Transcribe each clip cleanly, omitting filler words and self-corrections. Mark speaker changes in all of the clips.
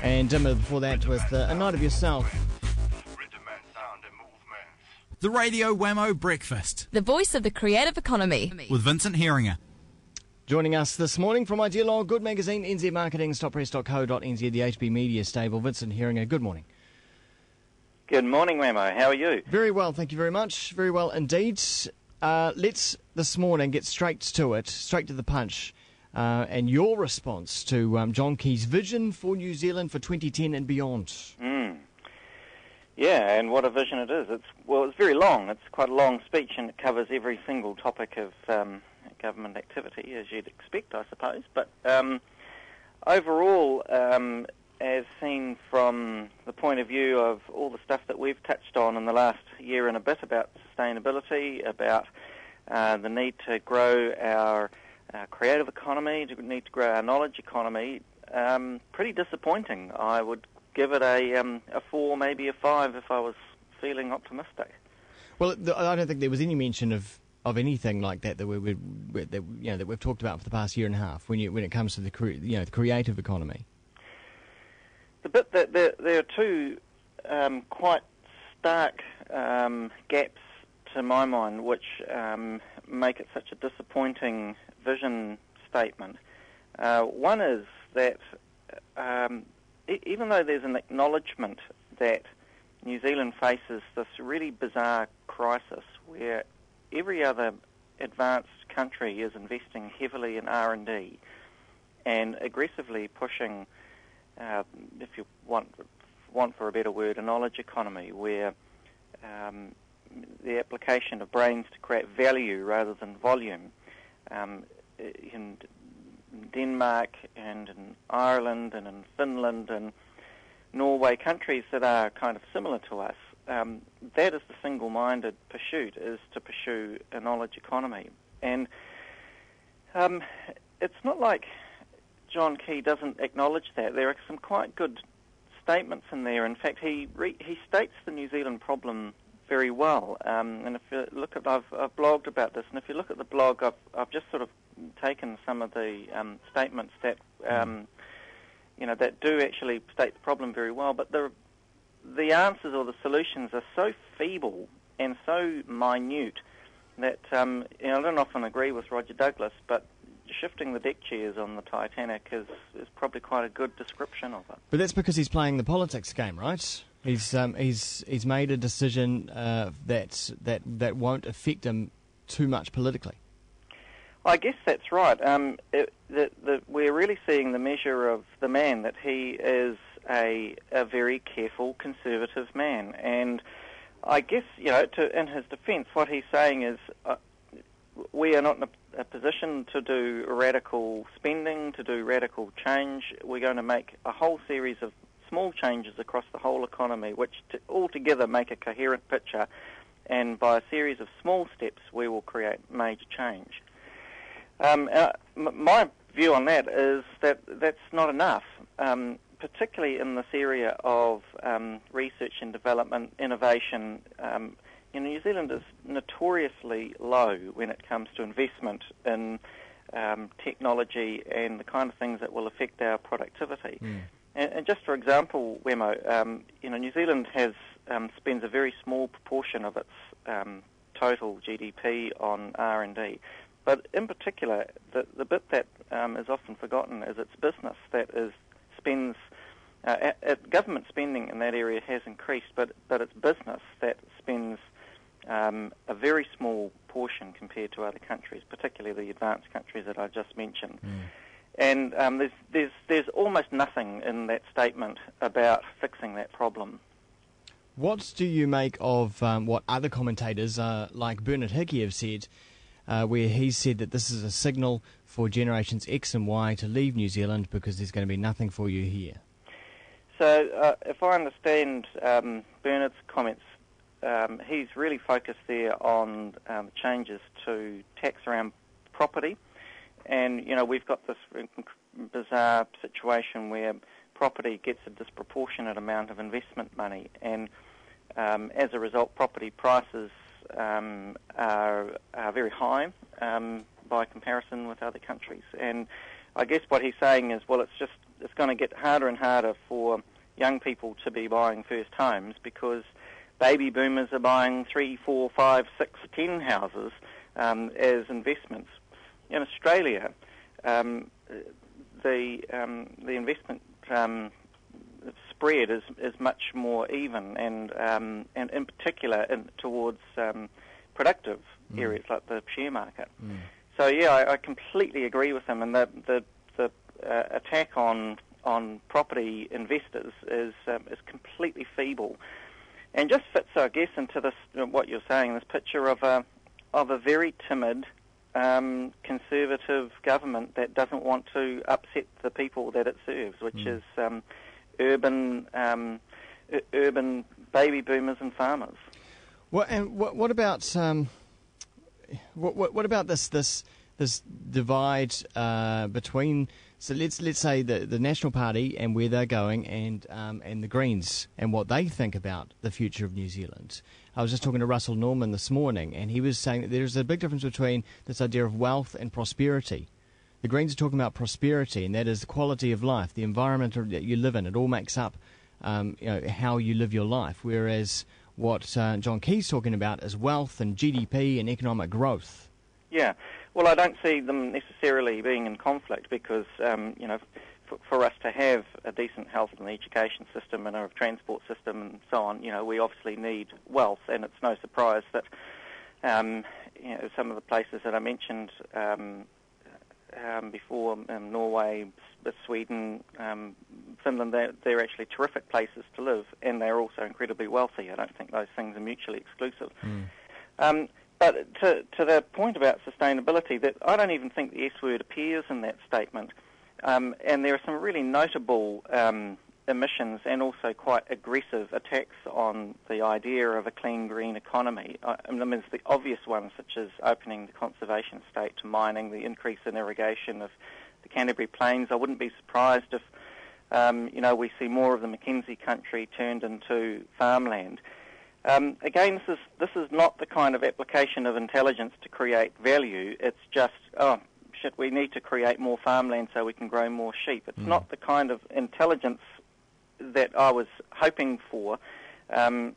Speaker 1: And Dimmer before that with A Night of Yourself.
Speaker 2: The Radio Wammo Breakfast.
Speaker 3: The voice of the creative economy.
Speaker 2: With Vincent Heeringa.
Speaker 1: Joining us this morning from Idealog, Good Magazine, NZ Marketing, stoppress.co.nz, the HB Media stable, Vincent Heeringa. Good morning.
Speaker 4: Good morning, Wammo. How are you?
Speaker 1: Very well, thank you very much. Very well indeed. Let's this morning get straight to it, straight to the punch, and your response to John Key's vision for New Zealand for 2010 and beyond.
Speaker 4: Yeah, and what a vision it is. It's very long. It's quite a long speech, and it covers every single topic of government activity, as you'd expect, I suppose. But overall, as seen from the point of view of all the stuff that we've touched on in the last year and a bit about sustainability, about the need to grow our creative economy, the need to grow our knowledge economy, pretty disappointing. I would give it a 4, maybe a 5 if I was feeling optimistic. Well,
Speaker 1: I don't think there was any mention of anything like that that we've talked about for the past year and a half when it comes to the creative economy.
Speaker 4: The bit that there are two quite stark gaps to my mind, which make it such a disappointing vision statement. One is that even though there's an acknowledgement that New Zealand faces this really bizarre crisis where every other advanced country is investing heavily in R&D and aggressively pushing, if you want for a better word, a knowledge economy where the application of brains to create value rather than volume. In Denmark and in Ireland and in Finland and Norway, countries that are kind of similar to us, that is the single-minded pursuit, is to pursue a knowledge economy. And it's not like John Key doesn't acknowledge that. There are some quite good statements in there. In fact, he states the New Zealand problem very well. And if you look at, I've blogged about this, and if you look at the blog, I've just sort of taken some of the statements that that do actually state the problem very well, but the answers or the solutions are so feeble and so minute that I don't often agree with Roger Douglas, but shifting the deck chairs on the Titanic is probably quite a good description of it.
Speaker 1: But that's because he's playing the politics game, right? He's made a decision that won't affect him too much politically.
Speaker 4: I guess that's right. We're really seeing the measure of the man, that he is a very careful, conservative man. And I guess, in his defence, what he's saying is we are not in a position to do radical spending, to do radical change. We're going to make a whole series of small changes across the whole economy, which altogether make a coherent picture. And by a series of small steps, we will create major change. My view on that is that that's not enough, particularly in this area of research and development, innovation. New Zealand is notoriously low when it comes to investment in technology and the kind of things that will affect our productivity. And just for example, Wammo, New Zealand spends a very small proportion of its total GDP on R&D. But in particular, the bit that is often forgotten is its business spends. Government spending in that area has increased, but it's business that spends a very small portion compared to other countries, particularly the advanced countries that I just mentioned. And there's almost nothing in that statement about fixing that problem.
Speaker 1: What do you make of what other commentators like Bernard Hickey have said, where he's said that this is a signal for generations X and Y to leave New Zealand because there's going to be nothing for you here?
Speaker 4: So if I understand Bernard's comments, he's really focused there on changes to tax around property. And, we've got this bizarre situation where property gets a disproportionate amount of investment money. And as a result, property prices are very high by comparison with other countries. And I guess what he's saying is, well, it's just it's going to get harder and harder for young people to be buying first homes because baby boomers are buying 3, 4, 5, 6, 10 houses as investments. In Australia, the investment spread is much more even, and in particular towards productive areas like the share market. So yeah, I completely agree with him, and the attack on property investors is completely feeble, and just fits, I guess, into this what you're saying, this picture of a very timid conservative government that doesn't want to upset the people that it serves, which is urban baby boomers and farmers.
Speaker 1: Well, and what about what about this divide between? So let's say the National Party and where they're going, and the Greens and what they think about the future of New Zealand. I was just talking to Russell Norman this morning, and he was saying that there's a big difference between this idea of wealth and prosperity. The Greens are talking about prosperity, and that is the quality of life, the environment that you live in. It all makes up how you live your life, whereas what John Key's talking about is wealth and GDP and economic growth.
Speaker 4: Yeah, well, I don't see them necessarily being in conflict because, for us to have a decent health and education system and a transport system and so on, we obviously need wealth, and it's no surprise that, some of the places that I mentioned before, Norway, Sweden, Finland, they're actually terrific places to live, and they're also incredibly wealthy. I don't think those things are mutually exclusive. But to the point about sustainability, that I don't even think the S word appears in that statement. And there are some really notable emissions and also quite aggressive attacks on the idea of a clean, green economy. I mean, there's the obvious ones, such as opening the conservation estate to mining, the increase in irrigation of the Canterbury Plains. I wouldn't be surprised if, we see more of the Mackenzie country turned into farmland. Again, this is not the kind of application of intelligence to create value. It's just, we need to create more farmland so we can grow more sheep. It's not the kind of intelligence that I was hoping for. And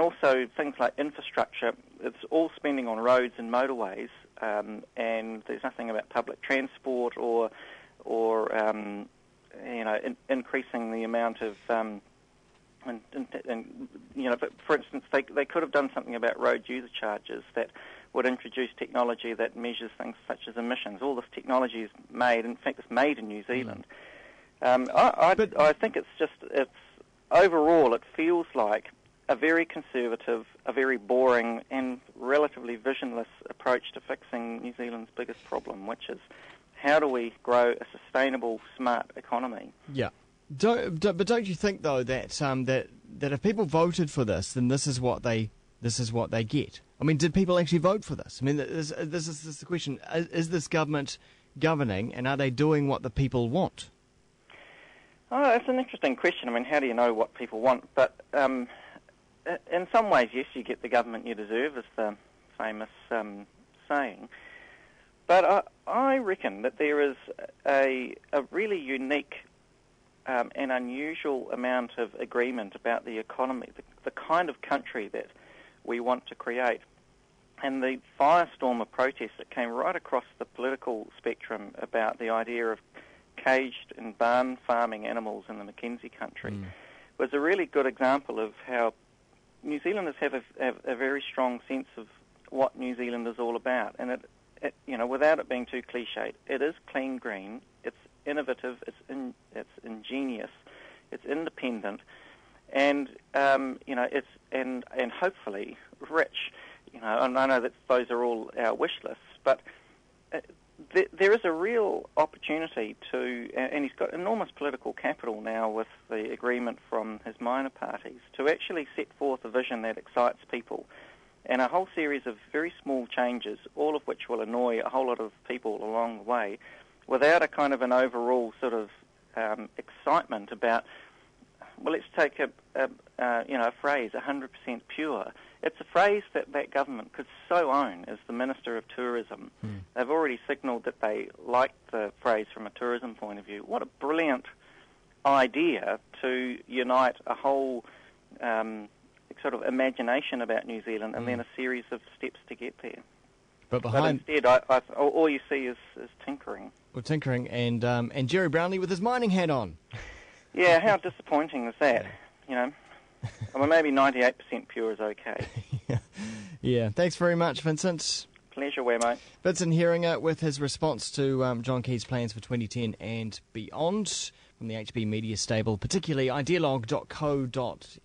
Speaker 4: also things like infrastructure. It's all spending on roads and motorways, and there's nothing about public transport or increasing the amount of but for instance, they could have done something about road user charges that would introduce technology that measures things such as emissions. All this technology is made, in fact, it's made in New Zealand. I think it's overall, it feels like a very conservative, a very boring, and relatively visionless approach to fixing New Zealand's biggest problem, which is how do we grow a sustainable, smart economy? Yeah.
Speaker 1: But don't you think though that that if people voted for this, then this is what they get? I mean, did people actually vote for this? I mean, this is the question: is this government governing, and are they doing what the people want?
Speaker 4: Oh, it's an interesting question. I mean, how do you know what people want? But in some ways, yes, you get the government you deserve, is the famous saying. But I reckon that there is a really unique an unusual amount of agreement about the economy, the kind of country that we want to create. And the firestorm of protest that came right across the political spectrum about the idea of caged and barn farming animals in the Mackenzie country was a really good example of how New Zealanders have a very strong sense of what New Zealand is all about. And it without it being too cliched, it is clean green, it's innovative, it's ingenious, it's independent, and it's and hopefully rich. And I know that those are all our wish lists, but there is a real opportunity to, and he's got enormous political capital now with the agreement from his minor parties, to actually set forth a vision that excites people, and a whole series of very small changes, all of which will annoy a whole lot of people along the way, without a kind of an overall sort of excitement about well, let's take a phrase, 100% pure. It's a phrase that government could so own as the Minister of Tourism. They've already signalled that they like the phrase from a tourism point of view. What a brilliant idea to unite a whole sort of imagination about New Zealand and then a series of steps to get there.
Speaker 1: But
Speaker 4: instead, all you see is tinkering.
Speaker 1: Well, tinkering and Jerry Brownlee with his mining hat on.
Speaker 4: Yeah, how disappointing is that? Well, maybe 98% pure is okay.
Speaker 1: Yeah, thanks very much, Vincent.
Speaker 4: Pleasure, Wammo.
Speaker 1: Vincent Heeringa with his response to John Key's plans for 2010 and beyond from the HB Media stable, particularly ideologue.co.nz.